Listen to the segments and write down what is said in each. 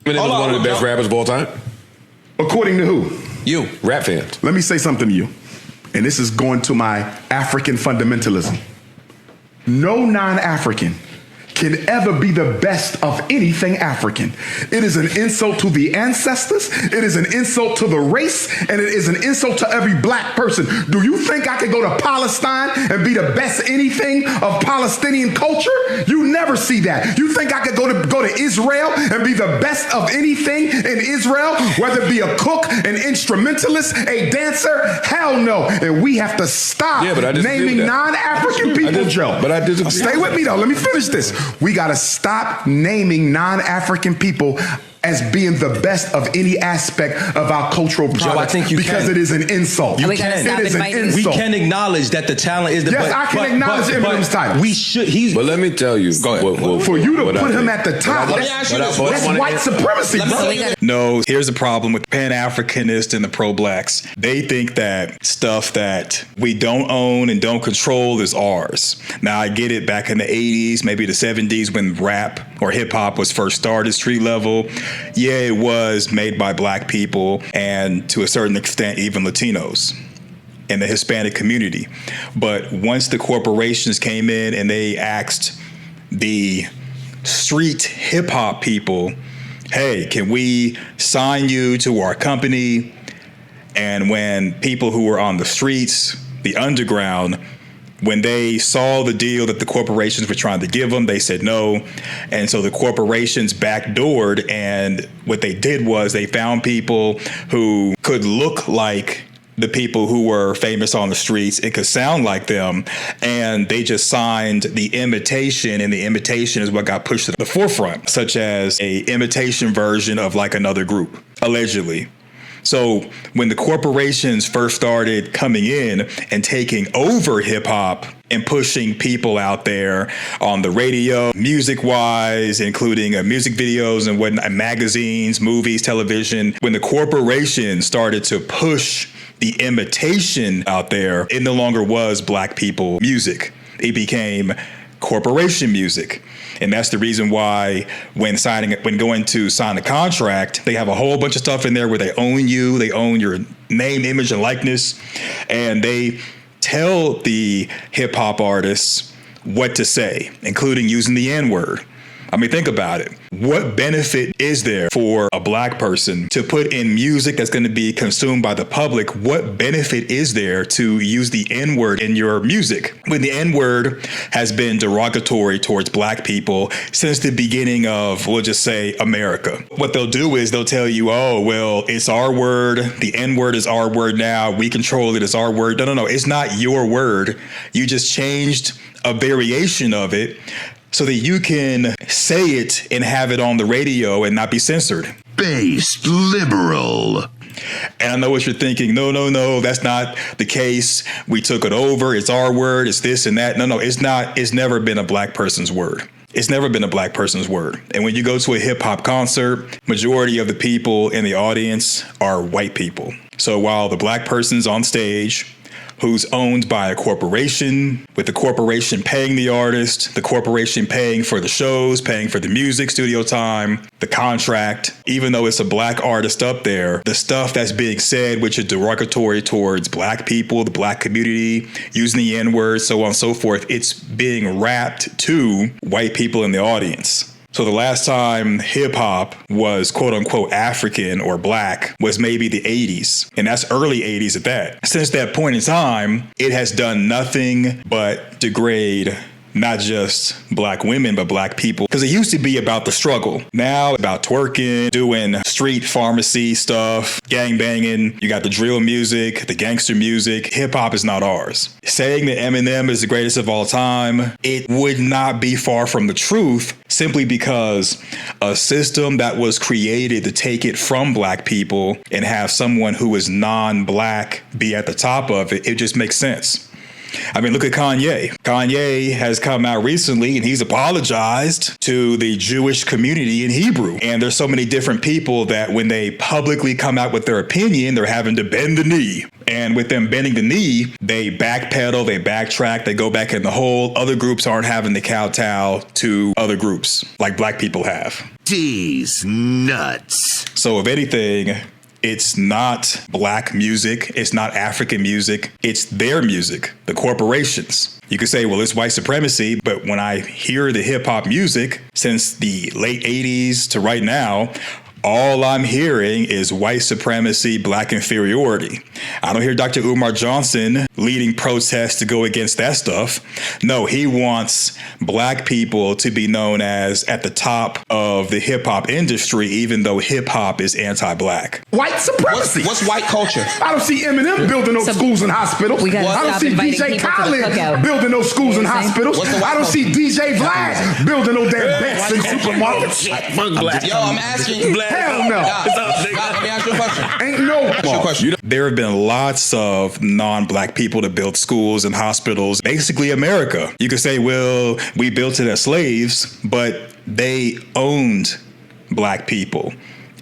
Eminem is one of the best rappers of all time. According to who? You, rap fans. Let me say something to you. And this is going to my African fundamentalism. No non-African can ever be the best of anything African. It is an insult to the ancestors, it is an insult to the race, and it is an insult to every black person. Do you think I could go to Palestine and be the best anything of Palestinian culture? You never see that. You think I could go to Israel and be the best of anything in Israel, whether it be a cook, an instrumentalist, a dancer? Hell no. And we have to stop naming non-African people, Joe. But I disagree. Stay with me though. Let me finish this. We got to stop naming non-African people as being the best of any aspect of our cultural product. Joe, I think you because can. it is an insult. You it is an insult. We can acknowledge that the talent is the yes, I can acknowledge Eminem's title. We should. But let me tell you. Go ahead. For you to put him at the top, that's white supremacy, bro. No, here's the problem with Pan-Africanists and the pro-blacks. They think that stuff that we don't own and don't control is ours. Now, I get it back in the 80s, maybe the 70s when rap or hip-hop was first started, street level. Yeah, it was made by black people and to a certain extent, even Latinos in the Hispanic community. But once the corporations came in and they asked the street hip hop people, hey, can we sign you to our company? And when people who were on the streets, the underground, when they saw the deal that the corporations were trying to give them, they said no. And so the corporations backdoored, and what they did was they found people who could look like the people who were famous on the streets. It could sound like them. And they just signed the imitation, and the imitation is what got pushed to the forefront, such as a imitation version of like another group, allegedly. So when the corporations first started coming in and taking over hip hop and pushing people out there on the radio, music wise, including music videos and whatnot, magazines, movies, television, when the corporations started to push the imitation out there, it no longer was black people music. It became corporation music. And that's the reason why when going to sign a contract, they have a whole bunch of stuff in there where they own you, they own your name, image, and likeness. And they tell the hip hop artists what to say, including using the N-word. I mean, think about it. What benefit is there for a black person to put in music that's going to be consumed by the public? What benefit is there to use the N-word in your music when the N-word has been derogatory towards black people since the beginning of, we'll just say, America? What they'll do is they'll tell you, oh, well, it's our word. The N-word is our word now. We control it. It's our word. No. It's not your word. You just changed a variation of it so that you can say it and have it on the radio and not be censored. Based liberal. And I know what you're thinking. No, that's not the case. We took it over. It's our word. It's this and that. No, it's not. It's never been a black person's word. It's never been a black person's word. And when you go to a hip hop concert, majority of the people in the audience are white people. So while the black person's on stage, who's owned by a corporation, with the corporation paying the artist, the corporation paying for the shows, paying for the music, studio time, the contract. Even though it's a black artist up there, the stuff that's being said, which is derogatory towards black people, the black community, using the N-word, so on and so forth, it's being wrapped to white people in the audience. So the last time hip hop was quote unquote African or black was maybe the 80s. And that's early 80s at that. Since that point in time, it has done nothing but degrade not just black women, but black people. Because it used to be about the struggle. Now about twerking, doing street pharmacy stuff, gang banging. You got the drill music, the gangster music. Hip hop is not ours. Saying that Eminem is the greatest of all time, it would not be far from the truth, simply because a system that was created to take it from black people and have someone who is non-black be at the top of it, it just makes sense. I mean, look at Kanye. Kanye has come out recently and he's apologized to the Jewish community in Hebrew. And there's so many different people that when they publicly come out with their opinion, they're having to bend the knee. And with them bending the knee, they backpedal, they backtrack, they go back in the hole. Other groups aren't having to kowtow to other groups like black people have. These nuts. So if anything, it's not black music. It's not African music. It's their music, the corporations. You could say, well, it's white supremacy. But when I hear the hip hop music since the late 80s to right now, all I'm hearing is white supremacy, black inferiority. I don't hear Dr. Umar Johnson leading protests to go against that stuff. No, he wants black people to be known as at the top of the hip hop industry, even though hip hop is anti-black. White supremacy. What's white culture? I don't see Eminem building no schools and hospitals. We gotta I don't stop see inviting DJ people to the Khaled cookout. building no schools and hospitals. What's the white I don't see DJ Vlad building no damn banks and supermarkets. Yo, I'm asking you. Hell no. Let me ask you a question. Ain't no. Ask you a question. There have been lots of non-black people to build schools and hospitals, basically America. You could say, well, we built it as slaves, but they owned black people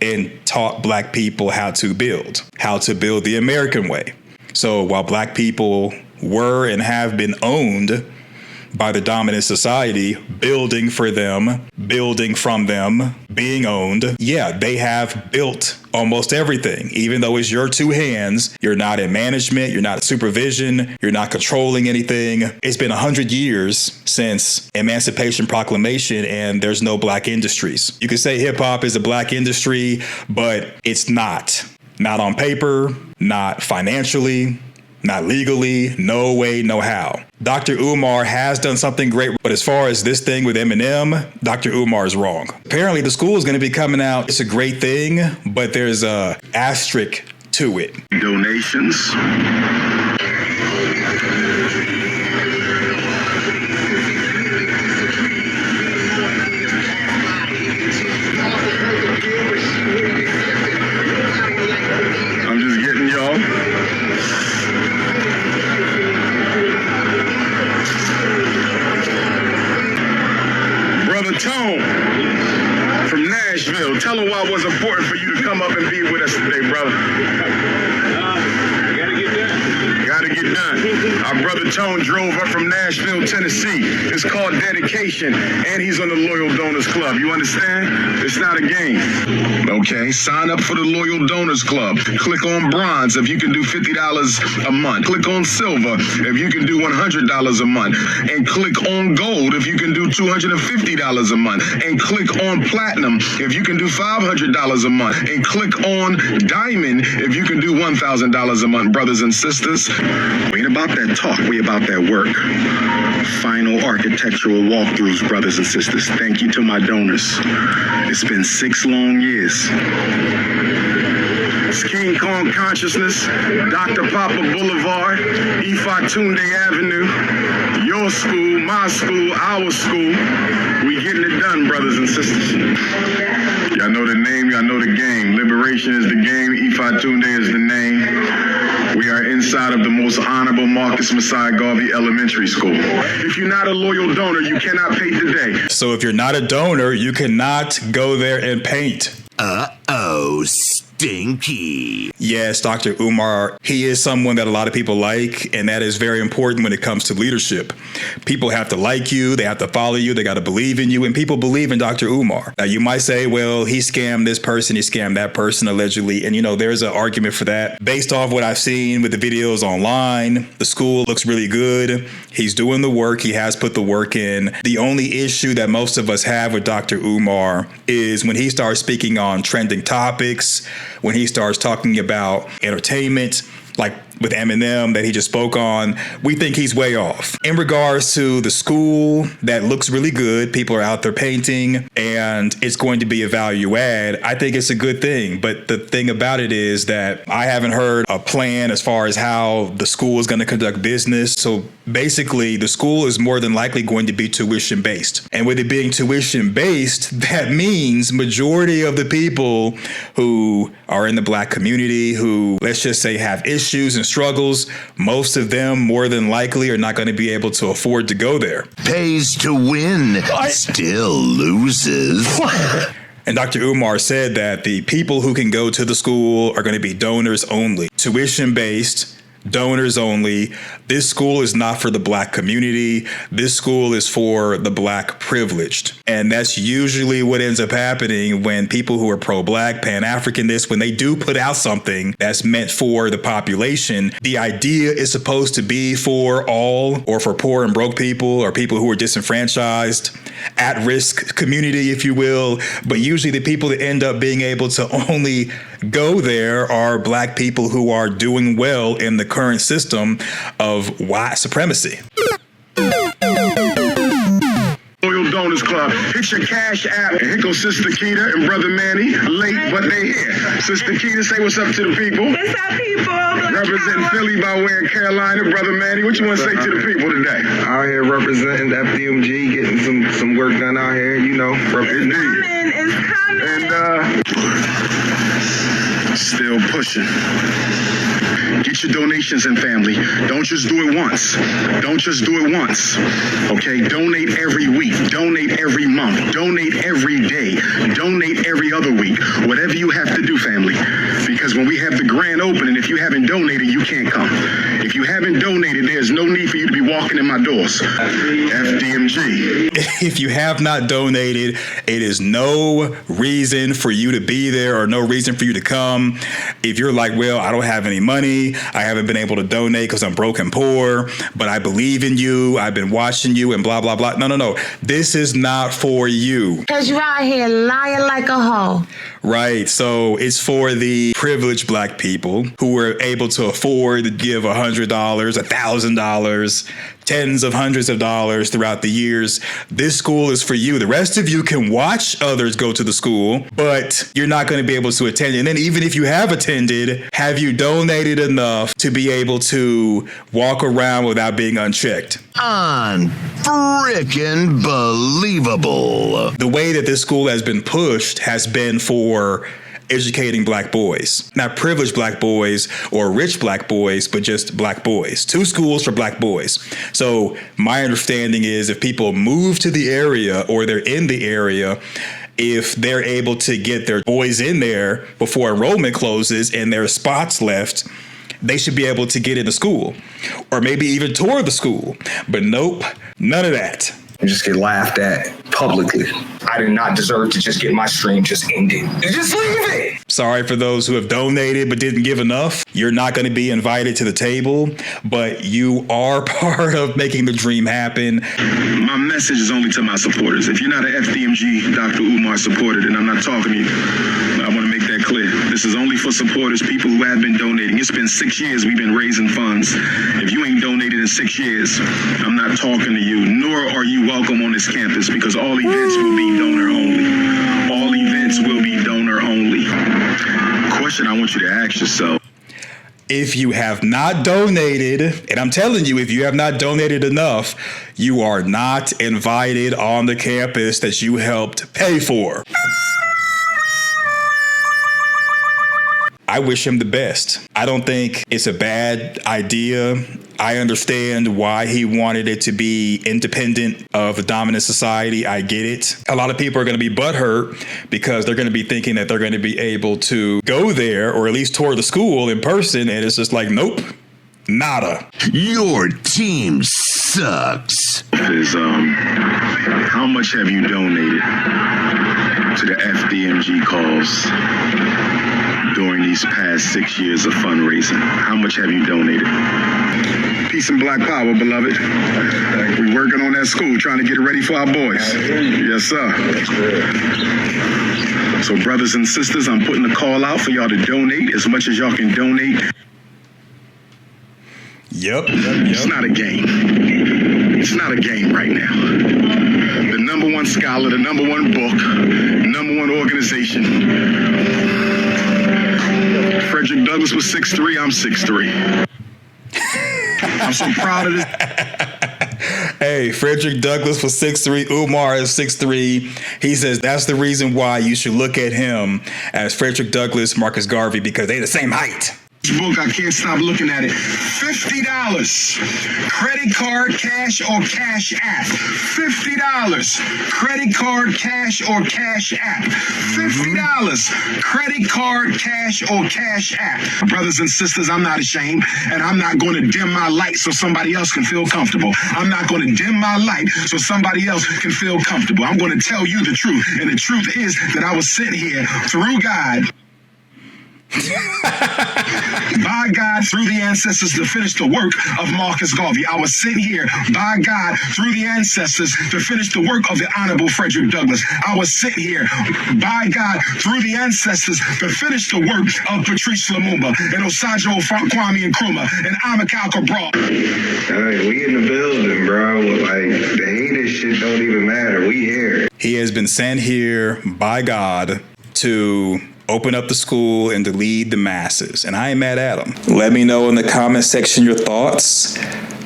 and taught black people how to build the American way. So while black people were and have been owned by the dominant society, building for them, building from them, being owned. Yeah, they have built almost everything. Even though it's your two hands, you're not in management, you're not in supervision, you're not controlling anything. It's been 100 years since Emancipation Proclamation and there's no black industries. You could say hip hop is a black industry, but it's not. Not on paper, not financially, not legally, no way, no how. Dr. Umar has done something great, but as far as this thing with Eminem, Dr. Umar is wrong. Apparently the school is going to be coming out. It's a great thing, but there's a asterisk to it. Donations. I'm just getting y'all. Brother Tone from Nashville, tell him why it was important for you to come up and be with us today, brother. Gotta get done. Our brother Tone drove up from Nashville, Tennessee. It's called dedication, and he's on the Loyal Donors Club. You understand? It's not a game. Okay, sign up for the Loyal Donors Club. Click on bronze if you can do $50 a month. Click on silver if you can do $100 a month. And click on gold if you can do $250 a month. And click on platinum if you can do $500 a month. And click on diamond if you can do $1,000 a month, brothers and sisters. We ain't about that talk, we about that work. Final architectural walkthroughs, brothers and sisters. Thank you to my donors. It's been 6 long years. It's King Kong Consciousness, Dr. Papa Boulevard, Ifa Tunde Avenue, your school, my school, our school. We getting it done, brothers and sisters. Y'all know the name, y'all know the game. Liberation is the game, Ifa Tunde is the name. We are inside of the most honorable Marcus Messiah Garvey Elementary School. If you're not a loyal donor, you cannot paint today. So if you're not a donor, you cannot go there and paint. Uh-oh, stinky. Yes, Dr. Umar, he is someone that a lot of people like, and that is very important when it comes to leadership. People have to like you, they have to follow you, they got to believe in you, and people believe in Dr. Umar. Now, you might say, well, he scammed this person, he scammed that person, allegedly, and there's an argument for that. Based off what I've seen with the videos online, the school looks really good. He's doing the work, he has put the work in. The only issue that most of us have with Dr. Umar is when he starts speaking on trending topics, when he starts talking about entertainment, like with Eminem that he just spoke on, we think he's way off. In regards to the school, that looks really good. People are out there painting and it's going to be a value add. I think it's a good thing. But the thing about it is that I haven't heard a plan as far as how the school is going to conduct business. So basically, the school is more than likely going to be tuition based. And with it being tuition based, that means majority of the people who are in the black community, who let's just say have issues and struggles, most of them more than likely are not going to be able to afford to go there. Pays to win, still loses. And Dr. Umar said that the people who can go to the school are going to be donors only, tuition based, donors only. This school is not for the black community. This school is for the black privileged. And that's usually what ends up happening when people who are pro-black, pan-Africanist, when they do put out something that's meant for the population, the idea is supposed to be for all, or for poor and broke people, or people who are disenfranchised, at-risk community, if you will. But usually the people that end up being able to only go there are black people who are doing well in the current system of white supremacy. Loyal Donors Club. Hit your cash app. And here goes Sister Keita and Brother Manny. Late, but they here. Sister Keita, say what's up to the people. What's up, people? Representing Philly by way of Carolina. Brother Manny, what you want to say to the people today? Out here representing FDMG, getting some work done out here, you know. It's coming. And still pushing. Get your donations in, family. Don't just do it once. Don't just do it once. Okay? Donate every week. Donate every month. Donate every day. Donate every other week. Whatever you have to do, family. Because when we have the grand opening, if you haven't donated, you can't come. If you haven't donated, there's no need for you to be walking in my doors. FDMG. If you have not donated, it is no reason for you to be there or no reason for you to come. If you're like, well, I don't have any money, I haven't been able to donate because I'm broke and poor, but I believe in you, I've been watching you and blah, blah, blah. No. This is not for you. Because you're out here lying like a hoe. Right. So it's for the privileged black people who were able to afford to give $100, $1,000, tens of hundreds of dollars throughout the years. This school is for you. The rest of you can watch others go to the school, but you're not going to be able to attend. And then even if you have attended, have you donated enough to be able to walk around without being unchecked? Unfrickin' believable. The way that this school has been pushed has been for educating black boys, not privileged black boys or rich black boys, but just black boys. 2 schools for black boys. So my understanding is if people move to the area or they're in the area, if they're able to get their boys in there before enrollment closes and there are spots left, they should be able to get into school or maybe even tour the school. But nope, none of that. And just get laughed at publicly. I did not deserve to just get my stream just ended. Just leave it. Sorry for those who have donated but didn't give enough. You're not going to be invited to the table, but you are part of making the dream happen. My message is only to my supporters. If you're not an FDMG Dr. Umar supporter, then I'm not talking to you. I want to make that clear. This is only for supporters, people who have been donating. It's been 6 years we've been raising funds. If you ain't donated in 6 years, I'm not talking to you, nor are you welcome on this campus because all events will be donor only. All events will be donor only. Question I want you to ask yourself. If you have not donated, and I'm telling you, if you have not donated enough, you are not invited on the campus that you helped pay for. I wish him the best. I don't think it's a bad idea. I understand why he wanted it to be independent of a dominant society. I get it. A lot of people are going to be butthurt because they're going to be thinking that they're going to be able to go there or at least tour the school in person. And it's just like, nope, nada. Your team sucks. Is how much have you donated to the FDMG cause during these past 6 years of fundraising? How much have you donated? Peace and black power, beloved. We're working on that school, trying to get it ready for our boys. Yes, sir. So brothers and sisters, I'm putting a call out for y'all to donate as much as y'all can donate. Yep. It's not a game. It's not a game right now. The number one scholar, the number one book, number one organization. Frederick Douglass was 6'3", I'm 6'3". I'm so proud of this. Hey, Frederick Douglass was 6'3", Umar is 6'3". He says that's the reason why you should look at him as Frederick Douglass, Marcus Garvey, because they're the same height. book, I can't stop looking at it. $50. Credit card, cash, or cash app. $50. Credit card, cash, or cash app. $50. Credit card, cash, or cash app. Brothers and sisters, I'm not ashamed, and I'm not going to dim my light so somebody else can feel comfortable. I'm not going to dim my light so somebody else can feel comfortable. I'm going to tell you the truth, and the truth is that I was sent here through God. By God, through the ancestors, to finish the work of Marcus Garvey. I was sent here by God, through the ancestors, to finish the work of the Honorable Frederick Douglass. I was sent here by God, through the ancestors, to finish the work of Patrice Lumumba and Osajo Kwame Nkrumah and Amilcar Cabral. We in the building, bro. Like, the haters shit don't even matter. We here. He has been sent here by God to open up the school and to lead the masses. And I ain't mad at him. Let me know in the comment section your thoughts.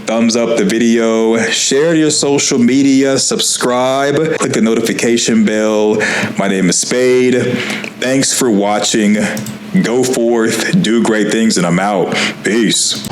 Thumbs up the video, share to your social media, subscribe, click the notification bell. My name is Spade. Thanks for watching. Go forth, do great things, and I'm out. Peace.